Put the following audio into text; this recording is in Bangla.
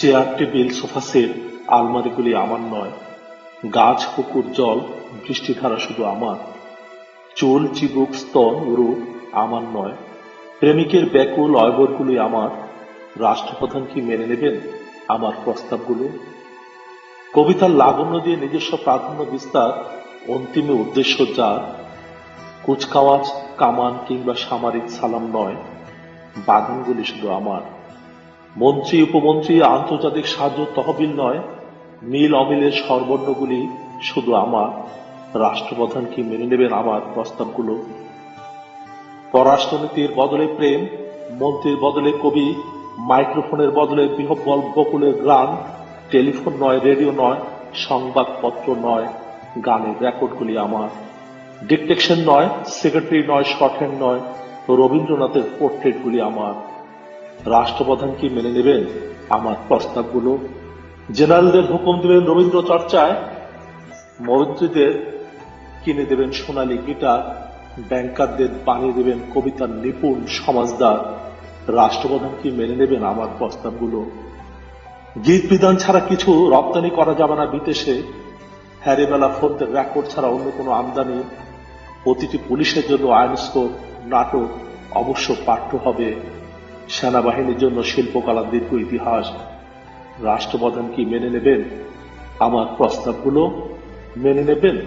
চেয়ার টেবিল সোফা সেট আলমারিগুলি আমার নয়, গাছ পুকুর জল বৃষ্টিধারা শুধু আমার, চুল চিবুক স্তন রূপ আমার নয়, প্রেমিকের ব্যাকুল অয়বরগুলি আমার। রাষ্ট্রপ্রধান কি মেনে নেবেন আমার প্রস্তাবগুলো? কবিতার লাবণ্য দিয়ে নিজস্ব প্রাধান্য বিস্তার, অন্তিমে উদ্দেশ্য যার, কুচকাওয়াজ কামান কিংবা সামরিক সালাম নয়, বাগানগুলি শুধু আমার। মন্ত্রী উপমন্ত্রী আন্তর্জাতিক সাহায্য তহবিল নয়, মিল অমিলের স্বরবর্ণগুলি শুধু আমার। রাষ্ট্রপ্রধান কি মেনে নেবেন আমার প্রস্তাবগুলো? পররাষ্ট্রনীতির বদলে প্রেম, মন্ত্রীর বদলে কবি, মাইক্রোফোনের বদলে বিহ্বল বকুলের গান, টেলিফোন নয়, রেডিও নয়, সংবাদপত্র নয়, গানের রেকর্ডগুলি আমার। ডিকটেকশন নয়, সেক্রেটারি নয়, শর্ট হ্যান্ড নয়, রবীন্দ্রনাথের পোর্ট্রেটগুলি আমার। রাষ্ট্রপ্রধান কি মেনে নেবেন আমার প্রস্তাবগুলো? জেনারেলদের হুকুম দেবেন রবীন্দ্র চর্চায়, মন্ত্রীদের কিনে দেবেন সোনালী গিটার, ব্যাংকারদের বানিয়ে দেবেন কবিতার নিপুণ সমাজদার। রাষ্ট্রপ্রধান কি মেনে নেবেন আমার প্রস্তাবগুলো? গীত বিধান ছাড়া কিছু রপ্তানি করা যাবে না বিদেশে, হ্যারিবেলা ফোনদের রেকর্ড ছাড়া অন্য কোনো আমদানি, প্রতিটি পুলিশের জন্য আইনস্কোপ নাটক অবশ্য পাঠ্য হবে, সেনাবাহিনীর জন্য শিল্পকলার দীর্ঘ ইতিহাস। রাষ্ট্রপ্রধান কি মেনে নেবেন আমার প্রস্তাবগুলো? মেনে নেবেন?